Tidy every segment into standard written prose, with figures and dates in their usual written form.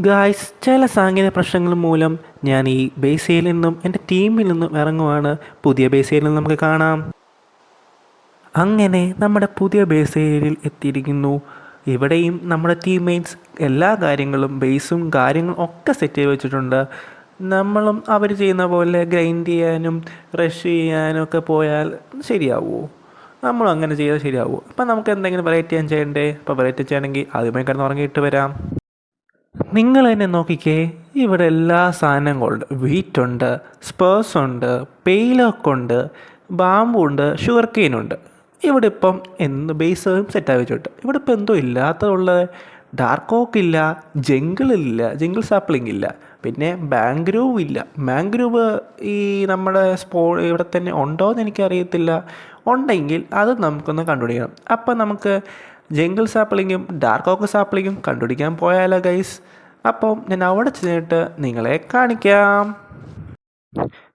Guys, ചില സാങ്കേതിക പ്രശ്നങ്ങൾ മൂലം ഞാൻ ഈ ബേസയിൽ നിന്നും എൻ്റെ ടീമിൽ നിന്നും ഇറങ്ങുവാണ്. പുതിയ ബേസയിൽ നിന്ന് നമുക്ക് കാണാം. അങ്ങനെ നമ്മുടെ പുതിയ ബേസേരിയൽ എത്തിയിരിക്കുന്നു. ഇവിടെയും നമ്മുടെ ടീംമേറ്റ്സ് എല്ലാ കാര്യങ്ങളും ബേസും കാര്യങ്ങളും ഒക്കെ സെറ്റ് ചെയ്ത് വെച്ചിട്ടുണ്ട്. നമ്മളും അവർ ചെയ്യുന്ന പോലെ ഗ്രൈൻഡ് ചെയ്യാനും റഷ് ചെയ്യാനും ഒക്കെ പോയാൽ ശരിയാവുമോ? നമ്മളും അങ്ങനെ ചെയ്താൽ ശരിയാവുമോ? അപ്പം നമുക്ക് എന്തെങ്കിലും വെറൈറ്റി ചെയ്യാൻ ചെയ്യണ്ടേ? അപ്പോൾ വെറൈറ്റി ചെയ്യണമെങ്കിൽ ആദ്യമേ കിടന്ന് ഉറങ്ങിയിട്ട് വരാം. നിങ്ങൾ തന്നെ നോക്കിക്കേ, ഇവിടെ എല്ലാ സാധനങ്ങളുണ്ട്. വീറ്റുണ്ട്, സ്പേഴ്സ് ഉണ്ട്, പെയിലൊക്കെ ഉണ്ട്, ബാമ്പു ഉണ്ട്, ഷുഗർ കെയിനുണ്ട്. ഇവിടെ ഇപ്പം ബേസും സെറ്റായി വെച്ചിട്ട് ഇവിടെ ഇപ്പം എന്തോ ഇല്ലാത്തതുള്ളത്. ഡാർക്ക് ഓക്ക് ഇല്ല, ജംഗിൾ സാപ്ലിംഗ് ഇല്ല, പിന്നെ മാംഗ്രൂവ് ഇല്ല. മാംഗ്രൂവ് ഈ നമ്മുടെ ഇവിടെ തന്നെ ഉണ്ടോ എന്ന് എനിക്കറിയത്തില്ല. ഉണ്ടെങ്കിൽ അത് നമുക്കൊന്ന് കണ്ടുപിടിക്കണം. അപ്പം നമുക്ക് ജംഗിൾ സാപ്ലിങ്ങും ഡാർക്ക് ഓക്ക് സാപ്ലിങ്ങും കണ്ടുപിടിക്കാൻ പോയാലോ ഗൈസ്? അപ്പം ഞാൻ അവിടെ ചെന്നിട്ട് നിങ്ങളെ കാണിക്കാം.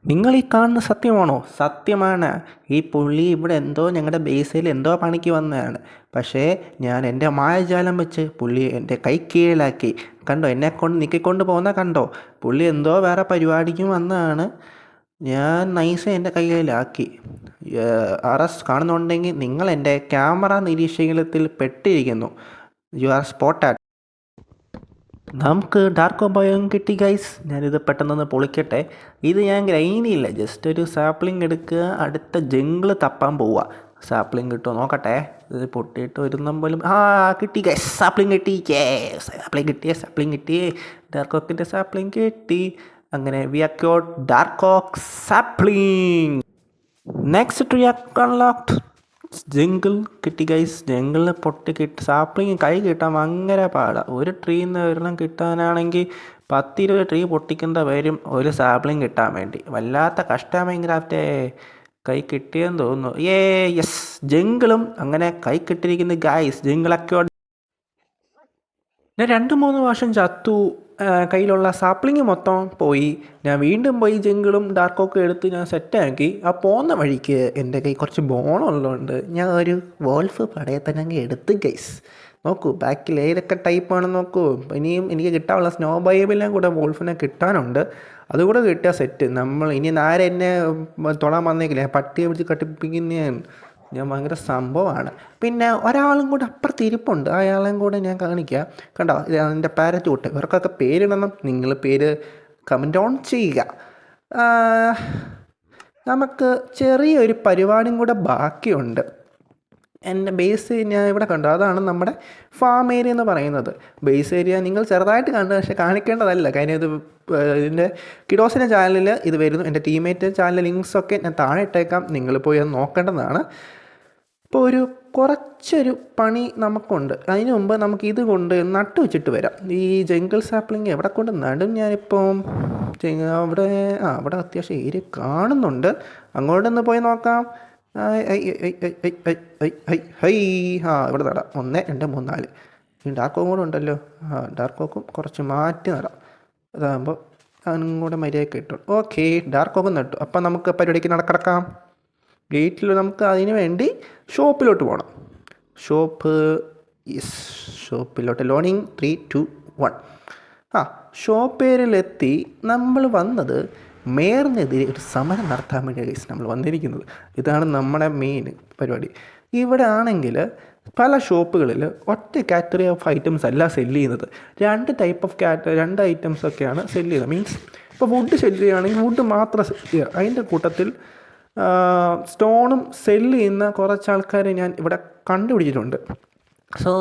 നിങ്ങൾ ഈ കാണുന്ന സത്യമാണോ? സത്യമാണ്. ഈ പുള്ളി ഇവിടെ എന്തോ ഞങ്ങളുടെ ബേസിൽ എന്തോ പണിക്ക് വന്നതാണ്. പക്ഷേ ഞാൻ എൻ്റെ മായജാലം വെച്ച് പുള്ളി എൻ്റെ കൈ കീഴിലാക്കി. കണ്ടോ, എന്നെ കൊണ്ട് നീക്കിക്കൊണ്ട് പോകുന്ന കണ്ടോ? പുള്ളി എന്തോ വേറെ പരിപാടിക്കും വന്നതാണ്. ഞാൻ നൈസ് എൻ്റെ കൈകളിലാക്കി. RS കാണുന്നുണ്ടെങ്കിൽ നിങ്ങൾ എൻ്റെ ക്യാമറ നിരീക്ഷണത്തിൽ പെട്ടിരിക്കുന്നു. You are spotted. നമുക്ക് ഡാർക്ക് ബയോം കിട്ടി ഗൈസ്. ഞാനിത് പെട്ടെന്നൊന്ന് പൊളിക്കട്ടെ. ഇത് ഞാൻ ഗ്രൈനില്ല, ജസ്റ്റ് ഒരു സാപ്ലിംഗ് എടുക്കുക, അടുത്ത ജംഗിൾ തപ്പാൻ പോവുക. സാപ്ലിംഗ് കിട്ടുമോ നോക്കട്ടെ. ഇത് പൊട്ടിയിട്ട് വരുന്ന പോലും കിട്ടി ഗൈസ്, സാപ്ലിംഗ് കിട്ടി. സാപ്ലിംഗ് കിട്ടി. ഡാർക്ക് ഓക്കിൻ്റെ സാപ്ലിംഗ് കിട്ടി. അങ്ങനെ we acquired dark oak sapling. Next tree unlocked. Jungle കിട്ടി ഗൈസ്. ജംഗിളിൽ പൊട്ടി കിട്ടി. സാപ്ലിങ് കൈ കിട്ടാൻ ഭയങ്കര പാടാണ്. ഒരു ട്രീയിൽ നിന്ന് ഒരെണ്ണം കിട്ടാനാണെങ്കിൽ 10-20 ട്രീ പൊട്ടിക്കേണ്ട വരും ഒരു സാപ്ലിങ് കിട്ടാൻ വേണ്ടി. വല്ലാത്ത കഷ്ടം മൈൻക്രാഫ്റ്റേ. കൈ കിട്ടിയെന്ന് തോന്നുന്നു. യെസ്, ജംഗിളും അങ്ങനെ കൈ കിട്ടിയിരിക്കുന്നു ഗൈസ്. ജംഗിളൊക്കെ ഞാൻ 2-3 വർഷം ചത്തു. കയ്യിലുള്ള സാപ്ലിങ് മൊത്തം പോയി. ഞാൻ വീണ്ടും പോയി ജംഗിളും ഡാർക്കൊക്കെ എടുത്ത് ഞാൻ സെറ്റാക്കി. ആ പോകുന്ന വഴിക്ക് എൻ്റെ കൈ കുറച്ച് ബോണുള്ളതുകൊണ്ട് ഞാൻ ഒരു വോൾഫ് പടയെ തന്നെ അങ്ങ് എടുത്ത് ഗൈസ്. നോക്കൂ ബാക്കിൽ ഏതൊക്കെ ടൈപ്പാണെന്ന് നോക്കൂ. ഇനിയും എനിക്ക് കിട്ടാനുള്ള സ്നോ ബൈബിലെല്ലാം കൂടെ വോൾഫിനെ കിട്ടാനുണ്ട്. അതുകൂടെ കിട്ടിയ സെറ്റ്. നമ്മൾ ഇനി നേരെ എന്നെ തൊടാൻ വന്നേക്കില്ല. പട്ടിയെ പിടിച്ച് കട്ടിപ്പിക്കുന്ന ഞാൻ ഭയങ്കര സംഭവമാണ്. പിന്നെ ഒരാളും കൂടെ അപ്പുറത്ത് ഇരിപ്പുണ്ട്. അയാളെയും കൂടെ ഞാൻ കാണിക്കാം. കണ്ടോ, എൻ്റെ പാരച്യൂട്ട്. ഇവർക്കൊക്കെ പേരിടണം. നിങ്ങൾ പേര് കമൻ്റ് ഓൺ ചെയ്യുക. നമുക്ക് ചെറിയൊരു പരിപാടിയും കൂടെ ബാക്കിയുണ്ട്. എൻ്റെ ബേസ് ഞാൻ ഇവിടെ കണ്ടു. അതാണ് നമ്മുടെ ഫാം ഏരിയ എന്ന് പറയുന്നത്. ബേസ് ഏരിയ നിങ്ങൾ ചെറുതായിട്ട് കണ്ടു, പക്ഷേ കാണിക്കേണ്ടതല്ല. കാര്യം ഇത് ഇതിൻ്റെ കിഡോസിൻ്റെ ചാനലിൽ ഇത് വരുന്നു. എൻ്റെ ടീമേറ്റ് ചാനൽ ലിങ്ക്സൊക്കെ ഞാൻ താഴെ ഇട്ടേക്കാം. നിങ്ങൾ പോയി അത് നോക്കേണ്ടതാണ്. ഇപ്പോൾ കുറച്ചൊരു പണി നമുക്കുണ്ട്. അതിന് മുമ്പ് നമുക്ക് ഇത് കൊണ്ട് നട്ട് വെച്ചിട്ട് വരാം. ഈ ജംഗിൾ സാപ്ലിങ് എവിടെ കൊണ്ട് നടും ഞാനിപ്പം? അവിടെ അത്യാവശ്യം ഏരിയ കാണുന്നുണ്ട്. അങ്ങോട്ടൊന്ന് പോയി നോക്കാം. ഇവിടെ നടാം. 1 2 3 4. ഈ ഡാർക്ക് ഓക്കും കൂടെ ഉണ്ടല്ലോ. ഡാർക്ക് ഓക്കും കുറച്ച് മാറ്റി നടാം. അതാകുമ്പോൾ അതിനും കൂടെ മര്യാദയ്ക്ക് കിട്ടും. ഓക്കെ, ഡാർക്ക് ഓക്കും നട്ടു. അപ്പം നമുക്ക് പരിപാടിക്ക് നടക്കാം. ഗേറ്റിൽ നമുക്ക് അതിന് വേണ്ടി ഷോപ്പിലോട്ട് പോകണം. ഷോപ്പിലോട്ട് ലോഡിങ് 3 2 1. ഷോപ്പേരിലെത്തി. നമ്മൾ വന്നത് മേയറിനെതിരെ ഒരു സമരം നടത്താൻ വേണ്ടി നമ്മൾ വന്നിരിക്കുന്നത്. ഇതാണ് നമ്മുടെ മെയിൻ പരിപാടി. ഇവിടെ ആണെങ്കിൽ പല ഷോപ്പുകളിൽ ഒറ്റ കാറ്റഗറി ഓഫ് ഐറ്റംസ് അല്ല സെല്ല് ചെയ്യുന്നത്. 2 ടൈപ്പ് ഓഫ് 2 ഐറ്റംസൊക്കെയാണ് സെല്ല് ചെയ്യുന്നത്. മീൻസ് ഇപ്പോൾ വുഡ് സെല്ല് ചെയ്യുകയാണെങ്കിൽ വുഡ് മാത്രം സെല്ല് ചെയ്യുക. അതിൻ്റെ കൂട്ടത്തിൽ സ്റ്റോണും സെല്ല് ചെയ്യുന്ന കുറച്ച് ആൾക്കാരെ ഞാൻ ഇവിടെ കണ്ടുപിടിച്ചിട്ടുണ്ട്. സോ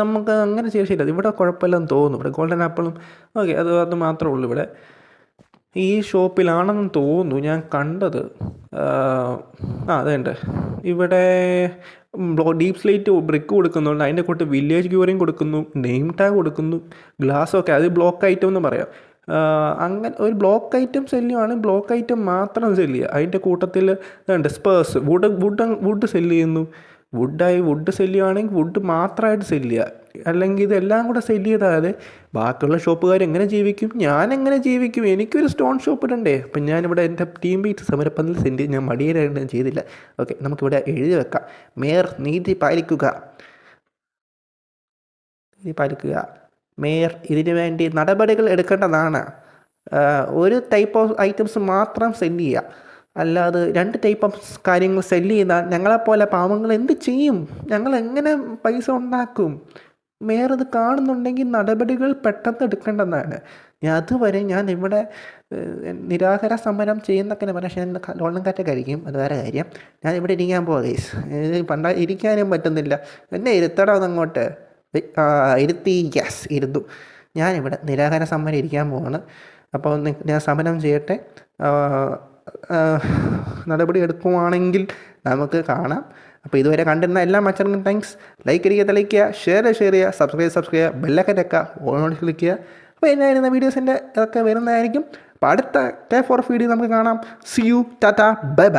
നമുക്ക് അങ്ങനെ ചെയ്യാൻ ശരിയല്ല. ഇവിടെ കുഴപ്പമില്ലെന്ന് തോന്നുന്നു. ഇവിടെ ഗോൾഡൻ ആപ്പിളും ഓക്കെ അത് മാത്രമേ ഉള്ളൂ. ഇവിടെ ഈ ഷോപ്പിലാണെന്ന് തോന്നുന്നു ഞാൻ കണ്ടത്. അതുണ്ട്. ഇവിടെ ഡീപ്പ് സ്ലേറ്റ് ബ്രിക്ക് കൊടുക്കുന്നുണ്ട്. അതിൻ്റെ കൂട്ട് വില്ലേജ് ക്യൂറിങ് കൊടുക്കുന്നു, നെയിം ടാഗ് കൊടുക്കുന്നു, ഗ്ലാസ്സൊക്കെ. അത് ബ്ലോക്ക് ഐറ്റം എന്ന് പറയാം. അങ്ങനെ ഒരു ബ്ലോക്ക് ഐറ്റം സെല്ലുമാണ്. ബ്ലോക്ക് ഐറ്റം മാത്രം സെല്ല് ചെയ്യുക. അതിൻ്റെ കൂട്ടത്തിൽ ഇതുണ്ട് സ്പേഴ്സ്. വുഡ് സെല്ല് ചെയ്യുന്നു. വുഡ് സെല്ല് ചെയ്യുകയാണെങ്കിൽ വുഡ് മാത്രമായിട്ട് സെല്ല് ചെയ്യുക. അല്ലെങ്കിൽ ഇതെല്ലാം കൂടെ സെല്ല് ചെയ്താൽ ബാക്കിയുള്ള ഷോപ്പുകാർ എങ്ങനെ ജീവിക്കും? ഞാൻ എങ്ങനെ ജീവിക്കും? എനിക്കൊരു സ്റ്റോൺ ഷോപ്പ് ഇടണ്ടേ? അപ്പം ഞാനിവിടെ എൻ്റെ ടീം ബീറ്റ് സമരപ്പന്തൽ ഞാൻ മടിയേറായിട്ട് ചെയ്തില്ല. ഓക്കെ, നമുക്കിവിടെ എഴുതി വെക്കാം. മേയർ നീതി പാലിക്കുക. മേയർ ഇതിനു വേണ്ടി നടപടികൾ എടുക്കേണ്ടതാണ്. ഒരു ടൈപ്പ് ഓഫ് ഐറ്റംസ് മാത്രം സെല്ല് ചെയ്യുക, അല്ലാതെ 2 ടൈപ്പ് ഓഫ് കാര്യങ്ങൾ സെല്ല് ചെയ്താൽ ഞങ്ങളെപ്പോലെ പാവങ്ങൾ എന്ത് ചെയ്യും? ഞങ്ങൾ എങ്ങനെ പൈസ ഉണ്ടാക്കും? മേയർ ഇത് കാണുന്നുണ്ടെങ്കിൽ നടപടികൾ പെട്ടെന്ന് എടുക്കേണ്ടതാണ്. അതുവരെ ഞാൻ ഇവിടെ നിരാഹാര സമരം ചെയ്യുന്നൊക്കെ പക്ഷേ ഞാൻ വെള്ളം കാറ്റൊക്കെ അത് വേറെ കാര്യം. ഞാൻ ഇവിടെ ഇരിക്കാൻ പോവാ ഗൈസ്. ഇരിക്കാനും പറ്റുന്നില്ല. എന്നെ ഇരുത്തടാ അങ്ങോട്ട്. ഇരുത്തി, യെസ് ഇരുന്നു. ഞാനിവിടെ നിരാഹാര സമരം ഇരിക്കാൻ പോവാണ്. അപ്പോൾ ഞാൻ സമരം ചെയ്യട്ടെ. നടപടി എടുക്കുവാണെങ്കിൽ നമുക്ക് കാണാം. അപ്പോൾ ഇതുവരെ കണ്ടിരുന്ന എല്ലാ മച്ചർക്കും താങ്ക്സ്. ലൈക്ക് അടിക്കുക, തെളിയിക്കുക, ഷെയർ ചെയ്യുക, സബ്സ്ക്രൈബ് ചെയ്യുക, ബെല്ലൊക്കെ വെക്കുക, ഓൺ ക്ലിക്ക് ചെയ്യുക. അപ്പോൾ എന്നായിരുന്ന വീഡിയോസിൻ്റെ ഒക്കെ വരുന്നതായിരിക്കും. അപ്പോൾ അടുത്ത K4 വീഡിയോ നമുക്ക് കാണാം. See you, tata, bye by.